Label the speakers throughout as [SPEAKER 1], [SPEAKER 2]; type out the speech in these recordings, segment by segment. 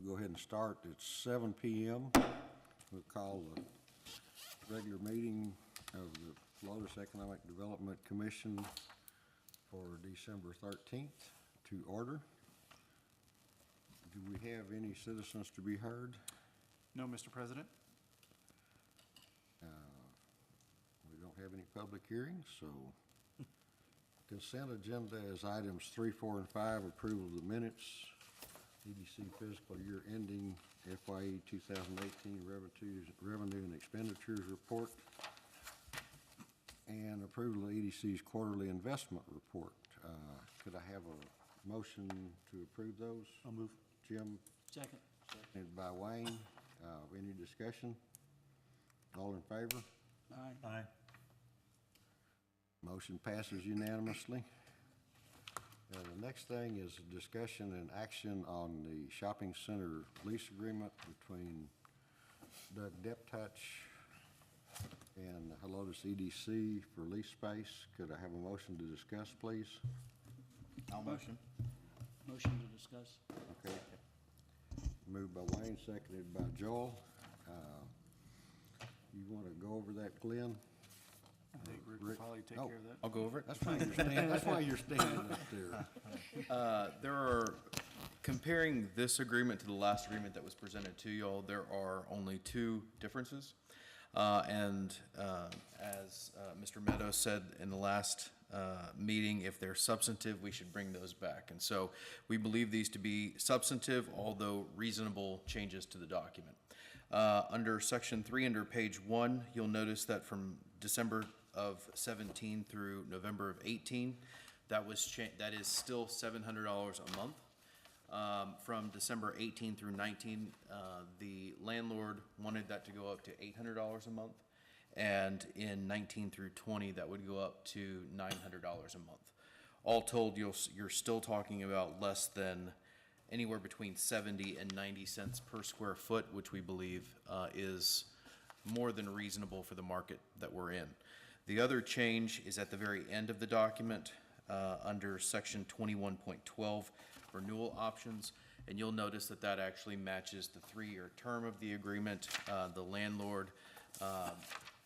[SPEAKER 1] Go ahead and start. It's 7 p.m. We'll call the regular meeting of the Lotus Economic Development Commission for December 13th to order. Do we have any citizens to be heard?
[SPEAKER 2] No, Mr. President.
[SPEAKER 1] We don't have any public hearings, so consent agenda is items 3, 4, and 5, approval of the minutes, EDC fiscal year ending FYE 2018 revenue and expenditures report, and approval of EDC's quarterly investment report. Could I have a motion to approve those?
[SPEAKER 2] I'll move.
[SPEAKER 1] Jim,
[SPEAKER 3] Second.
[SPEAKER 1] seconded by Wayne. Any discussion? All in favor?
[SPEAKER 3] Aye.
[SPEAKER 2] Aye.
[SPEAKER 1] Motion passes unanimously. The next thing is a discussion and action on the shopping center lease agreement between Doug Deptouch and Helotes EDC for lease space. Could I have a motion to discuss, please?
[SPEAKER 3] I'll motion. Motion to discuss.
[SPEAKER 1] Okay. Moved by Wayne, seconded by Joel. You want to go over that, Glenn?
[SPEAKER 2] I think Rick will
[SPEAKER 1] Rick?
[SPEAKER 2] probably take
[SPEAKER 1] Oh.
[SPEAKER 2] care of that.
[SPEAKER 4] I'll go over it.
[SPEAKER 1] That's why you're standing, that's why you're standing up there.
[SPEAKER 4] There are, comparing this agreement to the last agreement that was presented to y'all, there are only two differences. As Mr. Meadows said in the last meeting, if they're substantive, we should bring those back. And so we believe these to be substantive, although reasonable changes to the document. Under section 3, under page 1, you'll notice that from December of 17 through November of 18, that is still $700 a month. From December 18 through 19, the landlord wanted that to go up to $800 a month. And in 19 through 20, that would go up to $900 a month. All told, you're still talking about less than anywhere between 70 and 90 cents per square foot, which we believe is more than reasonable for the market that we're in. The other change is at the very end of the document under section 21.12, renewal options, and you'll notice that that actually matches the 3-year term of the agreement. The landlord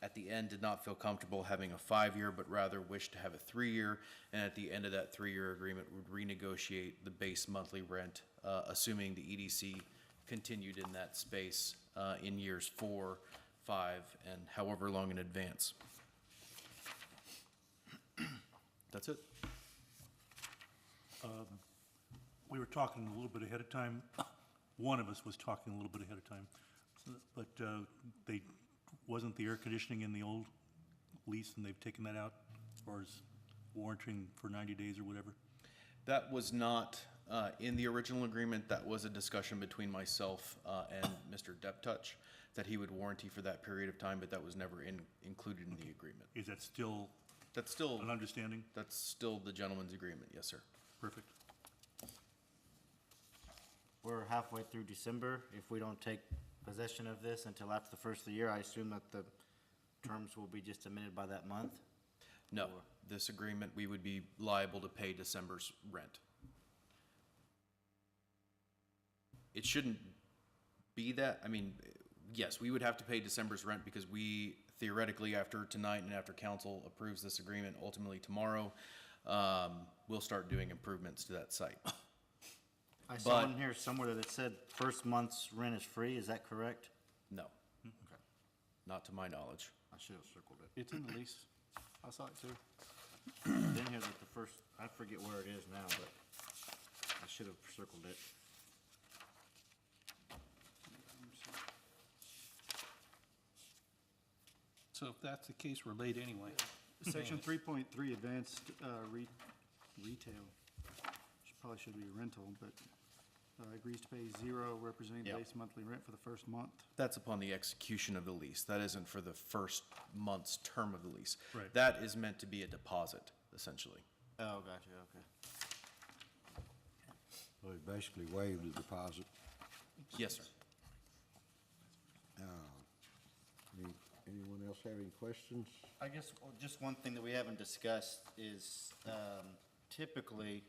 [SPEAKER 4] at the end did not feel comfortable having a 5-year, but rather wished to have a 3-year, and at the end of that 3-year agreement would renegotiate the base monthly rent, assuming the EDC continued in that space in years 4, 5, and however long in advance. That's it.
[SPEAKER 5] We were talking a little bit ahead of time. One of us was talking a little bit ahead of time. But wasn't the air conditioning in the old lease, and they've taken that out as far as warranting for 90 days or whatever?
[SPEAKER 4] That was not in the original agreement. That was a discussion between myself and Mr. Deptouch that he would warranty for that period of time, but that was never included in the agreement.
[SPEAKER 5] Is that still
[SPEAKER 4] That's still
[SPEAKER 5] an understanding?
[SPEAKER 4] That's still the gentleman's agreement, yes, sir.
[SPEAKER 5] Perfect.
[SPEAKER 3] We're halfway through December. If we don't take possession of this until after the first of the year, I assume that the terms will be just amended by that month?
[SPEAKER 4] No, this agreement, we would be liable to pay December's rent. It shouldn't be that. I mean, yes, we would have to pay December's rent because we theoretically, after tonight and after council approves this agreement, ultimately tomorrow, we'll start doing improvements to that site.
[SPEAKER 3] I saw
[SPEAKER 4] But-
[SPEAKER 3] in here somewhere that it said first month's rent is free. Is that correct?
[SPEAKER 4] No,
[SPEAKER 3] Okay.
[SPEAKER 4] not to my knowledge.
[SPEAKER 3] I should have circled it.
[SPEAKER 2] It's in the lease. I saw it too.
[SPEAKER 3] Then here that the first, I forget where it is now, but I should have circled it.
[SPEAKER 6] So if that's the case, we're late anyway.
[SPEAKER 2] Section 3.3, advanced retail. Probably should be rental, but agrees to pay $0 representing the
[SPEAKER 4] Yeah.
[SPEAKER 2] base monthly rent for the first month.
[SPEAKER 4] That's upon the execution of the lease. That isn't for the first month's term of the lease.
[SPEAKER 5] Right.
[SPEAKER 4] That is meant to be a deposit, essentially.
[SPEAKER 3] Oh, gotcha, okay.
[SPEAKER 1] So he basically waived the deposit.
[SPEAKER 4] Yes, sir.
[SPEAKER 1] Anyone else have any questions?
[SPEAKER 3] I guess just one thing that we haven't discussed is typically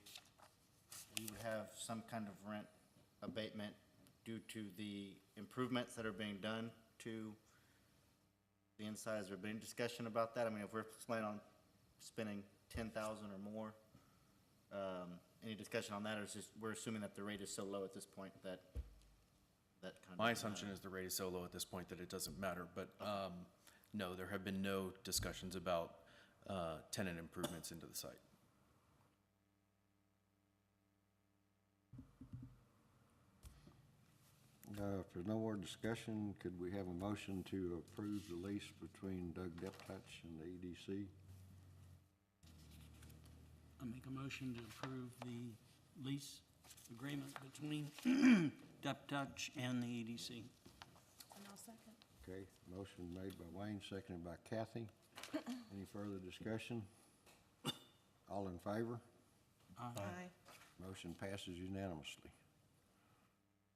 [SPEAKER 3] we would have some kind of rent abatement due to the improvements that are being done to the inside. Has there been discussion about that? I mean, if we're planning on spending 10,000 or more, any discussion on that, or is just, we're assuming that the rate is so low at this point that that kind of.
[SPEAKER 4] My assumption is the rate is so low at this point that it doesn't matter, but, no, there have been no discussions about, tenant improvements into the site.
[SPEAKER 1] If there's no more discussion, could we have a motion to approve the lease between Doug Deptouch and the EDC?
[SPEAKER 7] I make a motion to approve the lease agreement between Deptouch and the EDC.
[SPEAKER 8] And I'll second.
[SPEAKER 1] Okay, motion made by Wayne, seconded by Kathy. Any further discussion? All in favor?
[SPEAKER 8] Aye.
[SPEAKER 1] Motion passes unanimously.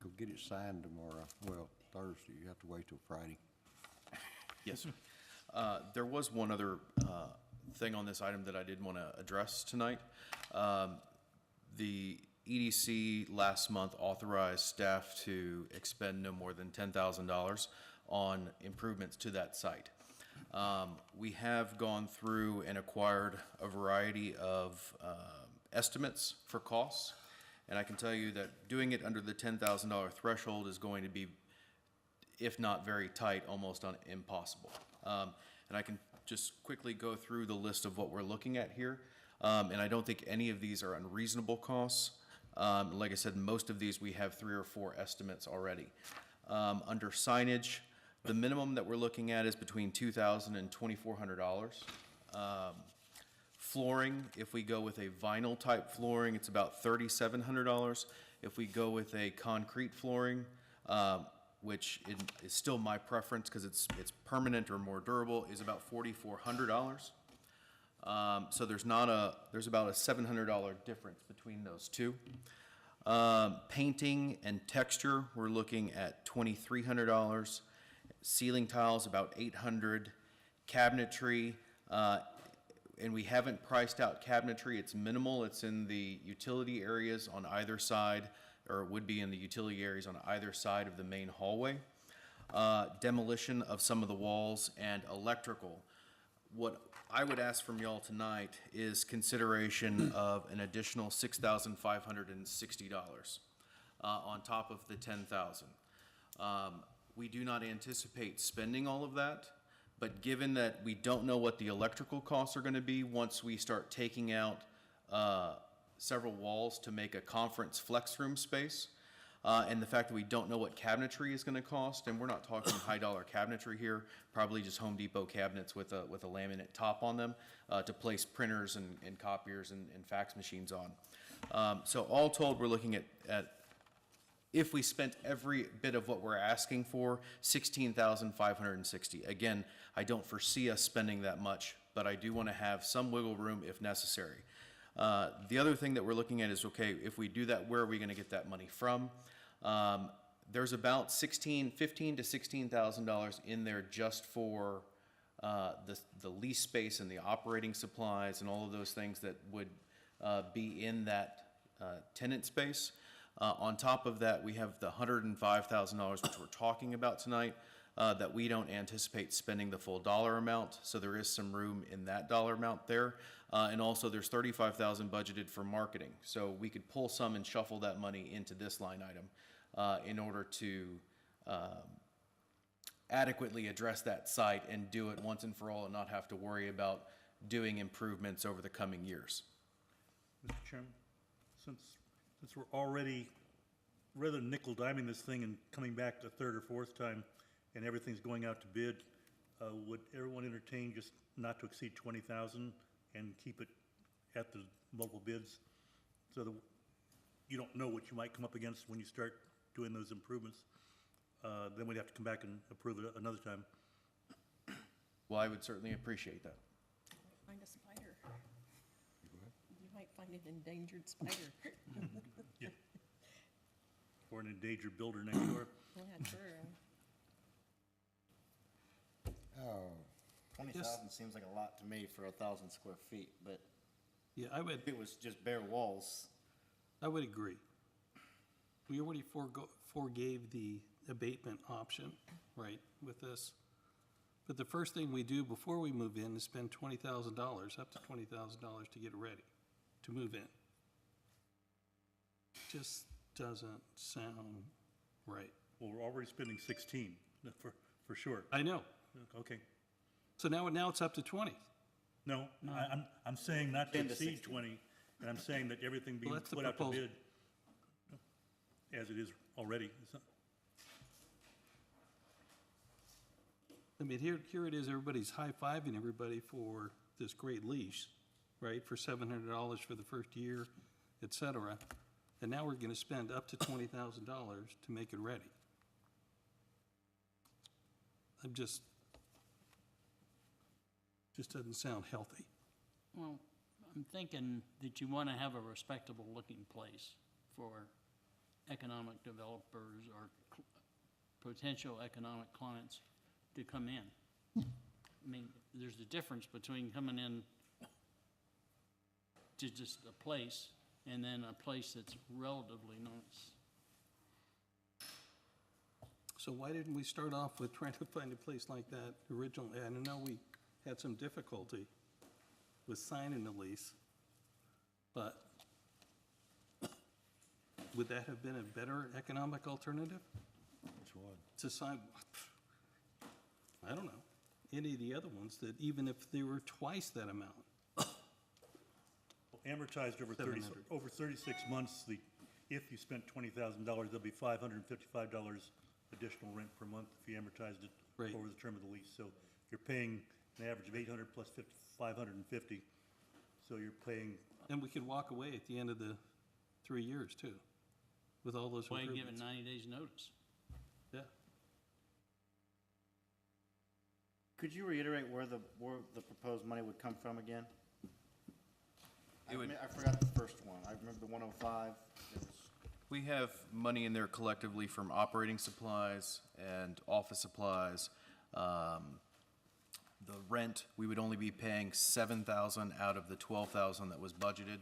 [SPEAKER 1] Go get it signed tomorrow, well, Thursday, you have to wait till Friday.
[SPEAKER 4] Yes, sir. There was one other thing on this item that I did want to address tonight. The EDC last month authorized staff to expend no more than $10,000 on improvements to that site. We have gone through and acquired a variety of estimates for costs, and I can tell you that doing it under the $10,000 threshold is going to be, if not very tight, almost impossible. And I can just quickly go through the list of what we're looking at here. And I don't think any of these are unreasonable costs. Like I said, most of these, we have 3 or 4 estimates already. Under signage, the minimum that we're looking at is between $2,000 and $2,400. Flooring, if we go with a vinyl type flooring, it's about $3,700. If we go with a concrete flooring, which is still my preference because it's permanent or more durable, is about $4,400. So there's about a $700 difference between those two. Painting and texture, we're looking at $2,300. Ceiling tiles, about $800. Cabinetry, and we haven't priced out cabinetry. It's minimal. It's in the utility areas on either side, or it would be in the utility areas on either side of the main hallway. Demolition of some of the walls and electrical. What I would ask from y'all tonight is consideration of an additional $6,560 on top of the $10,000. We do not anticipate spending all of that, but given that we don't know what the electrical costs are going to be once we start taking out several walls to make a conference flex room space, and the fact that we don't know what cabinetry is going to cost, and we're not talking high dollar cabinetry here, probably just Home Depot cabinets with a laminate top on them to place printers and copiers and fax machines on. So all told, we're looking at if we spent every bit of what we're asking for, $16,560. Again, I don't foresee us spending that much, but I do want to have some wiggle room if necessary. The other thing that we're looking at is, okay, if we do that, where are we going to get that money from? There's about $15,000 to $16,000 in there just for the lease space and the operating supplies and all of those things that would be in that tenant space. On top of that, we have the $105,000, which we're talking about tonight, that we don't anticipate spending the full dollar amount, so there is some room in that dollar amount there. And also, there's $35,000 budgeted for marketing, so we could pull some and shuffle that money into this line item in order to adequately address that site and do it once and for all and not have to worry about doing improvements over the coming years.
[SPEAKER 5] Mr. Chairman, since we're already, rather than nickel-diming this thing and coming back a third or fourth time and everything's going out to bid, would everyone entertain just not to exceed 20,000 and keep it at the local bids? So that you don't know what you might come up against when you start doing those improvements. Then we'd have to come back and approve it another time.
[SPEAKER 4] Well, I would certainly appreciate that.
[SPEAKER 8] Find a spider. You might find an endangered spider.
[SPEAKER 5] Yeah. Or an endangered builder next door.
[SPEAKER 8] Yeah, true.
[SPEAKER 1] Oh,
[SPEAKER 3] 20,000 seems like a lot to me for 1,000 square feet, but
[SPEAKER 6] Yeah,
[SPEAKER 3] if it was just bare walls,
[SPEAKER 6] I would agree. We already forgave the abatement option, right, with this. But the first thing we do before we move in is spend $20,000, up to $20,000 to get it ready, to move in. Just doesn't sound right.
[SPEAKER 5] Well, we're already spending 16, for sure.
[SPEAKER 6] I know.
[SPEAKER 5] Okay.
[SPEAKER 6] So now it's up to 20.
[SPEAKER 5] No, I'm saying not to
[SPEAKER 3] 10 to
[SPEAKER 5] exceed
[SPEAKER 3] 16.
[SPEAKER 5] 20, and I'm saying that everything being
[SPEAKER 6] that's the
[SPEAKER 5] put out to
[SPEAKER 6] proposal.
[SPEAKER 5] bid as it is already.
[SPEAKER 6] I mean, here it is, everybody's high-fiving everybody for this great lease, right, for $700 for the first year, et cetera. And now we're gonna spend up to $20,000 to make it ready. Just doesn't sound healthy.
[SPEAKER 7] Well, I'm thinking that you want to have a respectable-looking place for economic developers or potential economic clients to come in. I mean, there's a difference between coming in to just a place and then a place that's relatively nice.
[SPEAKER 6] So why didn't we start off with trying to find a place like that originally? I know we had some difficulty with signing the lease, but would that have been a better economic alternative?
[SPEAKER 1] Which one?
[SPEAKER 6] To sign, I don't know, any of the other ones that even if they were twice that amount.
[SPEAKER 5] Amortized over
[SPEAKER 6] 700.
[SPEAKER 5] over 36 months, if you spent $20,000, there'll be $555 additional rent per month if you amortized it
[SPEAKER 6] Right.
[SPEAKER 5] over the term of the lease. So you're paying an average of 800 plus 550, so you're paying,
[SPEAKER 6] And we could walk away at the end of the 3 years too, with all those
[SPEAKER 7] Why give it
[SPEAKER 6] improvements.
[SPEAKER 7] 90 days' notice?
[SPEAKER 6] Yeah.
[SPEAKER 3] Could you reiterate where the proposed money would come from again? I forgot the first one. I remember the 105. It was,
[SPEAKER 4] We have money in there collectively from operating supplies and office supplies. The rent, we would only be paying $7,000 out of the $12,000 that was budgeted.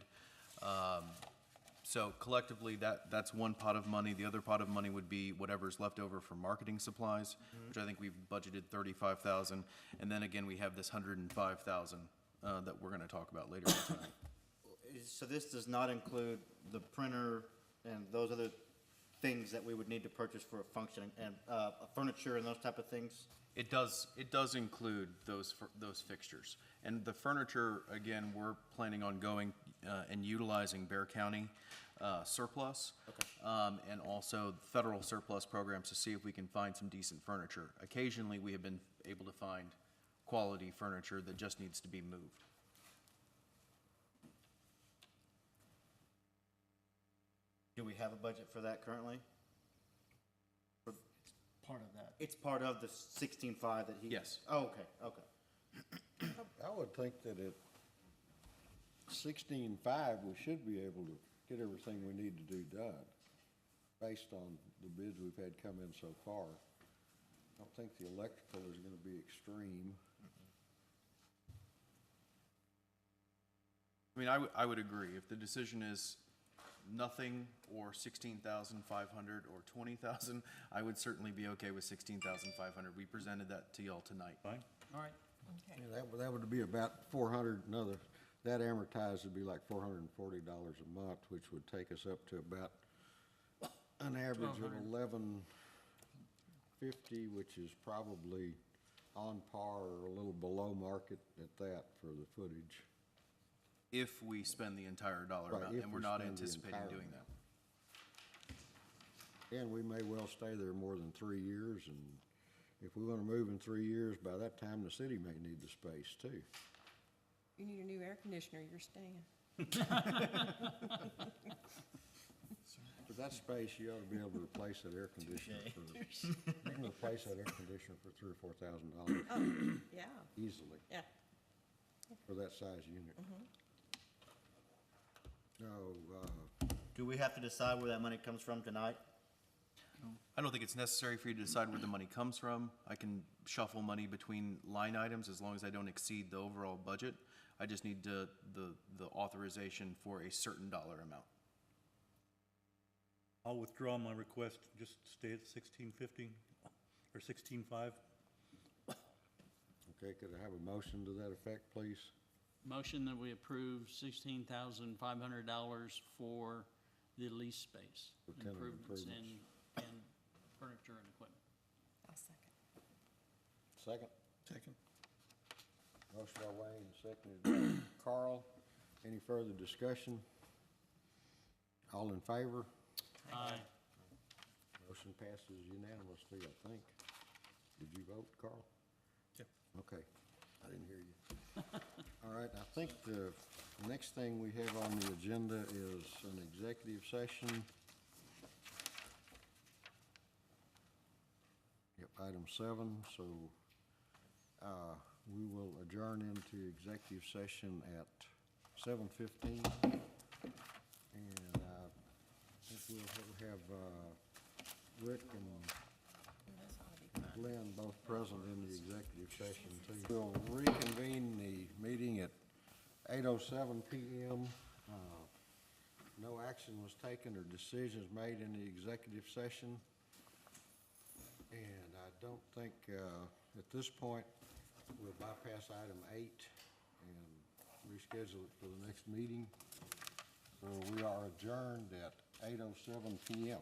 [SPEAKER 4] So collectively, that's one pot of money. The other pot of money would be whatever's left over for marketing supplies, which I think we've budgeted $35,000. And then again, we have this $105,000 that we're gonna talk about later tonight.
[SPEAKER 3] so this does not include the printer and those other things that we would need to purchase for a function and furniture and those type of things?
[SPEAKER 4] It does include those fixtures. And the furniture, again, we're planning on going and utilizing Bear County surplus. And also federal surplus programs to see if we can find some decent furniture. Occasionally, we have been able to find quality furniture that just needs to be moved.
[SPEAKER 3] Do we have a budget for that currently?
[SPEAKER 7] Part of that.
[SPEAKER 3] It's part of the 16.5 that he.
[SPEAKER 4] Yes.
[SPEAKER 3] Oh, okay.
[SPEAKER 1] I would think that at 16.5, we should be able to get everything we need to do done, based on the bids we've had come in so far. I don't think the electrical is gonna be extreme.
[SPEAKER 4] I mean, I would agree. If the decision is nothing or 16,500 or 20,000, I would certainly be okay with 16,500. We presented that to y'all tonight.
[SPEAKER 5] fine?
[SPEAKER 7] All right.
[SPEAKER 8] Okay.
[SPEAKER 1] Yeah, that would be about 400, that amortized would be like $440 a month, which would take us up to about an average of 1150, which is probably on par or a little below market at that for the footage.
[SPEAKER 4] If we spend the entire dollar
[SPEAKER 1] Right,
[SPEAKER 4] amount,
[SPEAKER 1] if
[SPEAKER 4] and
[SPEAKER 1] we
[SPEAKER 4] we're not
[SPEAKER 1] spend the
[SPEAKER 4] anticipating
[SPEAKER 1] entire
[SPEAKER 4] doing
[SPEAKER 1] amount.
[SPEAKER 4] that.
[SPEAKER 1] And we may well stay there more than 3 years, and if we want to move in 3 years, by that time, the city may need the space too.
[SPEAKER 8] You need a new air conditioner, you're staying.
[SPEAKER 1] For that space, you ought to be able to replace that air conditioner for, you can replace that air conditioner for $3,000 or $4,000
[SPEAKER 8] Oh, yeah,
[SPEAKER 1] easily
[SPEAKER 8] yeah.
[SPEAKER 1] for that size unit. No,
[SPEAKER 3] Do we have to decide where that money comes from tonight?
[SPEAKER 4] I don't think it's necessary for you to decide where the money comes from. I can shuffle money between line items as long as I don't exceed the overall budget. I just need the authorization for a certain dollar amount.
[SPEAKER 5] I'll withdraw my request, just stay at 1650 or 16.5.
[SPEAKER 1] Okay, could I have a motion to that effect, please?
[SPEAKER 7] Motion that we approve $16,500 for the lease space.
[SPEAKER 1] For tenant
[SPEAKER 7] Improvements
[SPEAKER 1] improvements.
[SPEAKER 7] and furniture and equipment.
[SPEAKER 8] I'll second.
[SPEAKER 1] Second?
[SPEAKER 6] Second.
[SPEAKER 1] Motion by Wayne, seconded by Carl. Any further discussion? All in favor?
[SPEAKER 7] Aye.
[SPEAKER 1] Motion passes unanimously, I think. Did you vote, Carl?
[SPEAKER 6] Yep.
[SPEAKER 1] Okay, I didn't hear you. All right, I think the next thing we have on the agenda is an executive session. Yep, item 7, so we will adjourn into executive session at 7:15. And I think we'll have Rick and
[SPEAKER 8] This ought to be fun.
[SPEAKER 1] Glenn both present in the executive session, too. We'll reconvene the meeting at 8:07 PM. No action was taken or decisions made in the executive session. And I don't think, at this point, we'll bypass item 8 and reschedule it for the next meeting. So we are adjourned at 8:07 PM.